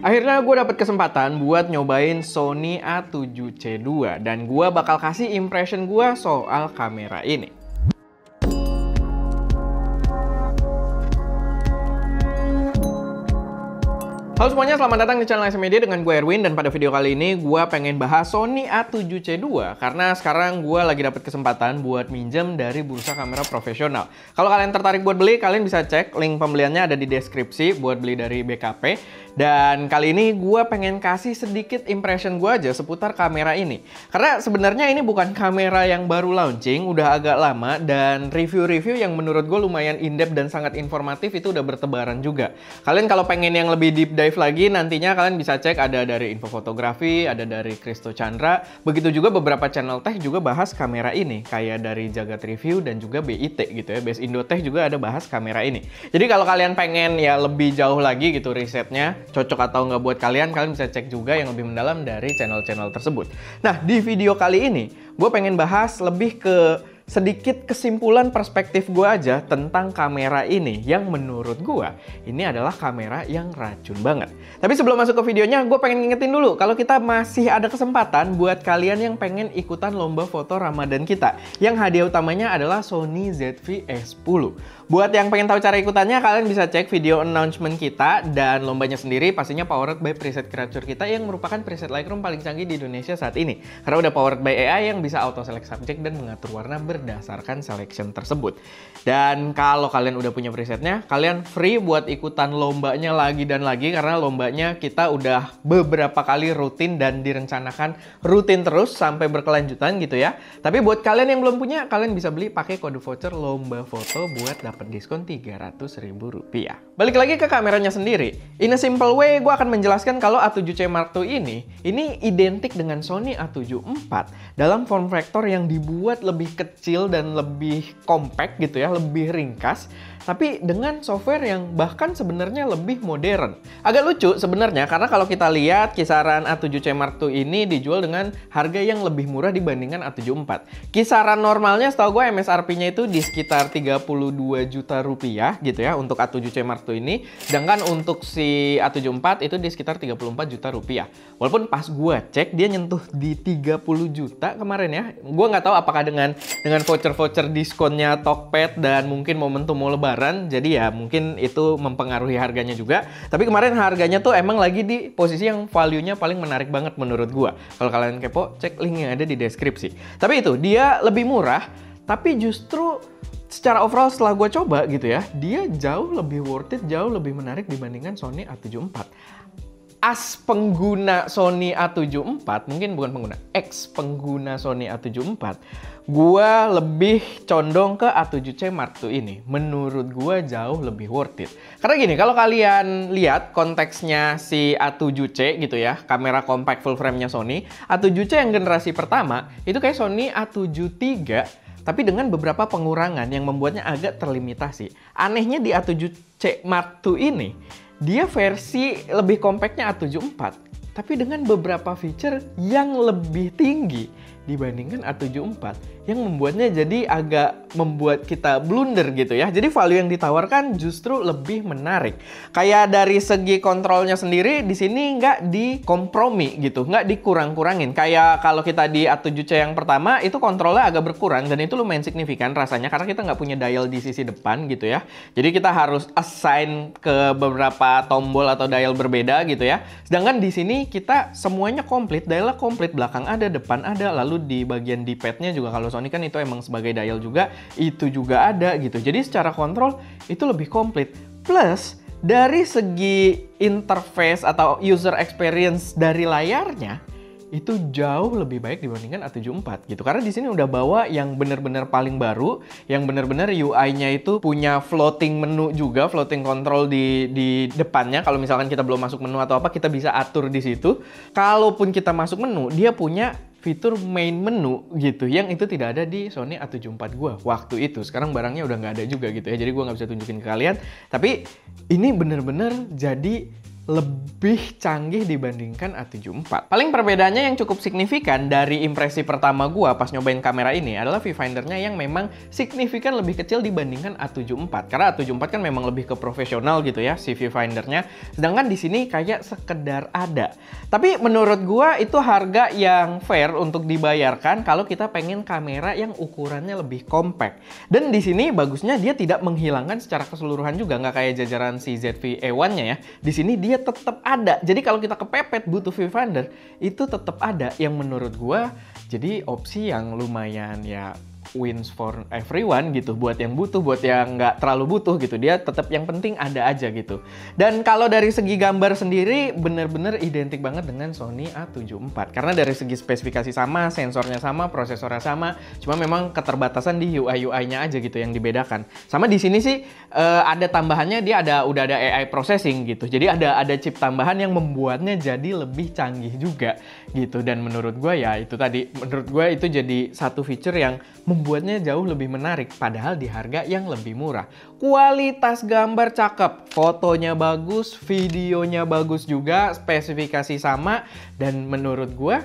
Akhirnya gue dapet kesempatan buat nyobain Sony A7C II dan gue bakal kasih impression gue soal kamera ini. Halo semuanya, selamat datang di channel SM Media dengan gue Erwin. Dan pada video kali ini gue pengen bahas Sony A7C II karena sekarang gue lagi dapet kesempatan buat minjem dari bursa kamera profesional. Kalau kalian tertarik buat beli, kalian bisa cek link pembeliannya ada di deskripsi buat beli dari BKP. Dan kali ini gue pengen kasih sedikit impression gue aja seputar kamera ini. Karena sebenarnya ini bukan kamera yang baru launching, udah agak lama. Dan review-review yang menurut gue lumayan in-depth dan sangat informatif itu udah bertebaran juga. Kalian kalau pengen yang lebih deep dive lagi, nantinya kalian bisa cek ada dari Info Fotografi, ada dari Christo Chandra. Begitu juga beberapa channel tech juga bahas kamera ini. Kayak dari Jagat Review dan juga BIT gitu ya. Best Indo Tech juga ada bahas kamera ini. Jadi kalau kalian pengen ya lebih jauh lagi gitu risetnya, cocok atau nggak buat kalian bisa cek juga yang lebih mendalam dari channel-channel tersebut. Nah, di video kali ini, gue pengen bahas lebih ke sedikit kesimpulan perspektif gue aja tentang kamera ini yang menurut gue ini adalah kamera yang racun banget. Tapi sebelum masuk ke videonya, gue pengen ngingetin dulu kalau kita masih ada kesempatan buat kalian yang pengen ikutan lomba foto Ramadan kita, yang hadiah utamanya adalah Sony ZV-E10. Buat yang pengen tahu cara ikutannya, kalian bisa cek video announcement kita, dan lombanya sendiri pastinya powered by preset creature kita yang merupakan preset Lightroom paling canggih di Indonesia saat ini. Karena udah powered by AI yang bisa auto select subject dan mengatur warna berdasarkan selection tersebut. Dan kalau kalian udah punya presetnya, kalian free buat ikutan lombanya lagi dan lagi, karena lombanya kita udah beberapa kali rutin dan direncanakan rutin terus sampai berkelanjutan gitu ya. Tapi buat kalian yang belum punya, kalian bisa beli pakai kode voucher lomba foto buat dapat diskon Rp300.000. Balik lagi ke kameranya sendiri. In a simple way, gue akan menjelaskan kalau A7C Mark II ini identik dengan Sony A7 IV dalam form factor yang dibuat lebih kecil dan lebih compact gitu ya, lebih ringkas, tapi dengan software yang bahkan sebenarnya lebih modern. Agak lucu sebenarnya karena kalau kita lihat kisaran A7C Mark II ini dijual dengan harga yang lebih murah dibandingkan A7 IV. Kisaran normalnya setahu gue MSRP-nya itu di sekitar Rp32 juta gitu ya untuk A7C Mark II ini. Sedangkan untuk si A7 IV itu di sekitar Rp34 juta. Walaupun pas gue cek dia nyentuh di 30 juta kemarin ya. Gue nggak tahu apakah dengan voucher-voucher diskonnya Tokped dan mungkin momentum mau lebaran, jadi ya mungkin itu mempengaruhi harganya juga. Tapi kemarin harganya tuh emang lagi di posisi yang value-nya paling menarik banget menurut gue. Kalau kalian kepo, cek link yang ada di deskripsi. Tapi itu, dia lebih murah, tapi justru secara overall setelah gue coba gitu ya, dia jauh lebih worth it, jauh lebih menarik dibandingkan Sony A7 IV. As pengguna Sony A7 IV, mungkin bukan pengguna, ex pengguna Sony A7 IV, gue lebih condong ke A7C Mark II ini. Menurut gue jauh lebih worth it. Karena gini, kalau kalian lihat konteksnya si A7C gitu ya, kamera compact full frame-nya Sony, A7C yang generasi pertama, itu kayak Sony A7 III, tapi dengan beberapa pengurangan yang membuatnya agak terlimitasi. Anehnya di A7C Mark II ini, dia versi lebih compactnya A7 IV, tapi dengan beberapa feature yang lebih tinggi dibandingkan A7 IV, yang membuatnya jadi agak membuat kita blunder gitu ya. Jadi value yang ditawarkan justru lebih menarik. Kayak dari segi kontrolnya sendiri di sini nggak dikompromi gitu, nggak dikurang-kurangin. Kayak kalau kita di A7C yang pertama itu kontrolnya agak berkurang dan itu lumayan signifikan rasanya karena kita nggak punya dial di sisi depan gitu ya. Jadi kita harus assign ke beberapa tombol atau dial berbeda gitu ya. Sedangkan di sini kita semuanya komplit, dialnya komplit, belakang ada, depan ada, lalu di bagian D-pad-nya juga kalau Sony kan itu emang sebagai dial juga, itu juga ada gitu. Jadi secara kontrol itu lebih komplit. Plus dari segi interface atau user experience dari layarnya itu jauh lebih baik dibandingkan A7 IV gitu. Karena di sini udah bawa yang bener-bener paling baru, yang bener-bener UI-nya itu punya floating menu juga, floating control di depannya. Kalau misalkan kita belum masuk menu atau apa, kita bisa atur di situ. Kalaupun kita masuk menu, dia punya fitur main menu gitu, yang itu tidak ada di Sony A7 IV gua waktu itu. Sekarang barangnya udah nggak ada juga gitu ya, jadi gua nggak bisa tunjukin ke kalian. Tapi ini bener-bener jadi lebih canggih dibandingkan A74. Paling perbedaannya yang cukup signifikan dari impresi pertama gua pas nyobain kamera ini adalah viewfindernya yang memang signifikan lebih kecil dibandingkan A74. Karena A74 kan memang lebih ke profesional gitu ya si viewfindernya. Sedangkan di sini kayak sekedar ada. Tapi menurut gua itu harga yang fair untuk dibayarkan kalau kita pengen kamera yang ukurannya lebih compact. Dan di sini bagusnya dia tidak menghilangkan secara keseluruhan juga, nggak kayak jajaran si ZV-E1-nya ya. Di sini dia tetap ada. Jadi kalau kita kepepet butuh viewfinder, itu tetap ada, yang menurut gua jadi opsi yang lumayan ya wins for everyone gitu, buat yang butuh, buat yang nggak terlalu butuh gitu, dia tetap yang penting ada aja gitu. Dan kalau dari segi gambar sendiri bener-bener identik banget dengan Sony A74 karena dari segi spesifikasi sama, sensornya sama, prosesornya sama, cuma memang keterbatasan di UI-nya aja gitu yang dibedakan. Sama di sini sih ada tambahannya, dia udah ada AI processing gitu, jadi ada chip tambahan yang membuatnya jadi lebih canggih juga gitu. Dan menurut gue ya itu tadi, menurut gue itu jadi satu feature yang membuatnya jauh lebih menarik, padahal di harga yang lebih murah. Kualitas gambar cakep, fotonya bagus, videonya bagus juga, spesifikasi sama, dan menurut gua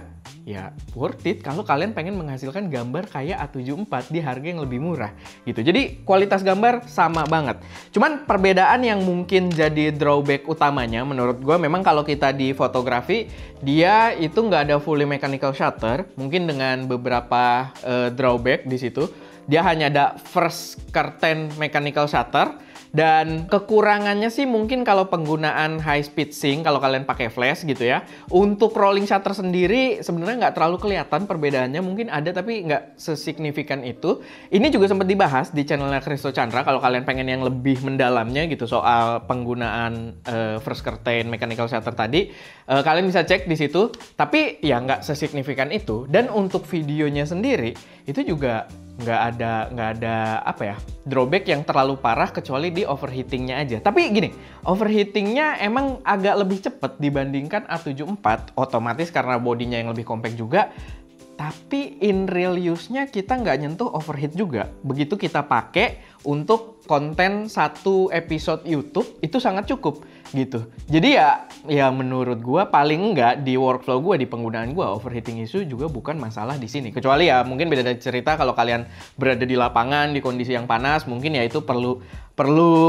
ya worth it kalau kalian pengen menghasilkan gambar kayak A74 di harga yang lebih murah gitu. Jadi kualitas gambar sama banget. Cuman perbedaan yang mungkin jadi drawback utamanya menurut gua memang kalau kita di fotografi dia itu nggak ada fully mechanical shutter, mungkin dengan beberapa drawback di situ. Dia hanya ada first curtain mechanical shutter. Dan kekurangannya sih mungkin kalau penggunaan high speed sync kalau kalian pakai flash gitu ya. Untuk rolling shutter sendiri sebenarnya nggak terlalu kelihatan perbedaannya, mungkin ada tapi nggak sesignifikan itu. Ini juga sempat dibahas di channelnya Christo Chandra kalau kalian pengen yang lebih mendalamnya gitu soal penggunaan first curtain mechanical shutter tadi. Kalian bisa cek di situ, tapi ya nggak sesignifikan itu. Dan untuk videonya sendiri itu juga nggak ada apa ya, drawback yang terlalu parah kecuali di overheatingnya aja. Tapi gini, overheatingnya emang agak lebih cepat dibandingkan A74, otomatis karena bodinya yang lebih compact juga. Tapi in real use-nya kita nggak nyentuh overheat juga. Begitu kita pakai untuk konten satu episode YouTube itu sangat cukup gitu. Jadi ya menurut gua paling enggak di workflow gua, di penggunaan gua, overheating issue juga bukan masalah di sini. Kecuali ya mungkin beda cerita kalau kalian berada di lapangan di kondisi yang panas, mungkin ya itu perlu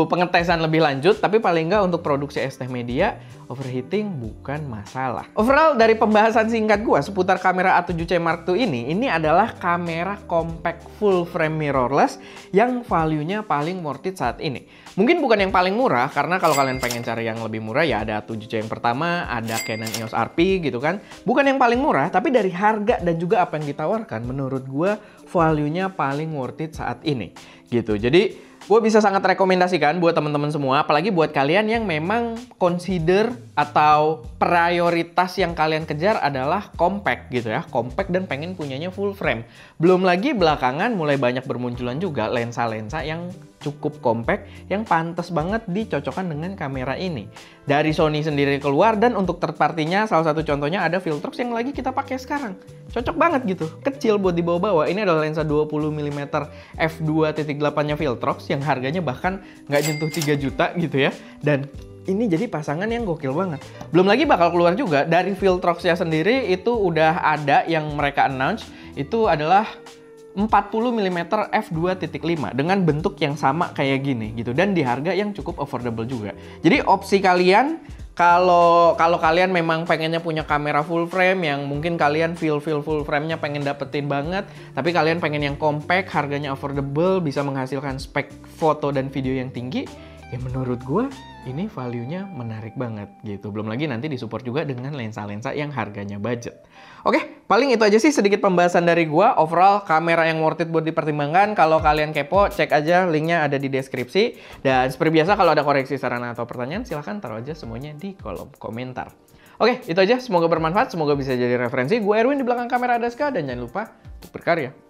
pengetesan lebih lanjut, tapi paling nggak untuk produksi ST Media, overheating bukan masalah. Overall, dari pembahasan singkat gua seputar kamera A7C Mark II ini adalah kamera compact full frame mirrorless yang value-nya paling worth it saat ini. Mungkin bukan yang paling murah, karena kalau kalian pengen cari yang lebih murah ya ada A7C yang pertama, ada Canon EOS RP gitu kan. Bukan yang paling murah, tapi dari harga dan juga apa yang ditawarkan, menurut gua value-nya paling worth it saat ini gitu. Jadi gue bisa sangat rekomendasikan buat teman-teman semua, apalagi buat kalian yang memang consider atau prioritas yang kalian kejar adalah compact gitu ya, compact dan pengen punyanya full frame. Belum lagi belakangan mulai banyak bermunculan juga lensa-lensa yang cukup compact yang pantas banget dicocokkan dengan kamera ini. Dari Sony sendiri keluar, dan untuk third party-nya salah satu contohnya ada Viltrox yang lagi kita pakai sekarang. Cocok banget gitu, kecil buat dibawa-bawa. Ini adalah lensa 20mm f2.8-nya Viltrox yang harganya bahkan nggak nyentuh 3 juta gitu ya. Dan ini jadi pasangan yang gokil banget. Belum lagi bakal keluar juga dari Viltrox-nya sendiri, itu udah ada yang mereka announce, itu adalah 40mm f2.5 dengan bentuk yang sama kayak gini gitu, dan di harga yang cukup affordable juga. Jadi opsi kalian kalau kalian memang pengennya punya kamera full frame yang mungkin kalian feel full frame-nya pengen dapetin banget, tapi kalian pengen yang compact, harganya affordable, bisa menghasilkan spek foto dan video yang tinggi, ya menurut gue ini value-nya menarik banget gitu. Belum lagi nanti disupport juga dengan lensa-lensa yang harganya budget. Oke, paling itu aja sih sedikit pembahasan dari gua. Overall, kamera yang worth it buat dipertimbangkan. Kalau kalian kepo, cek aja linknya ada di deskripsi. Dan seperti biasa kalau ada koreksi, saran, atau pertanyaan, silahkan taruh aja semuanya di kolom komentar. Oke, itu aja. Semoga bermanfaat, semoga bisa jadi referensi. Gue Erwin, di belakang kamera ada Ska, dan jangan lupa untuk berkarya.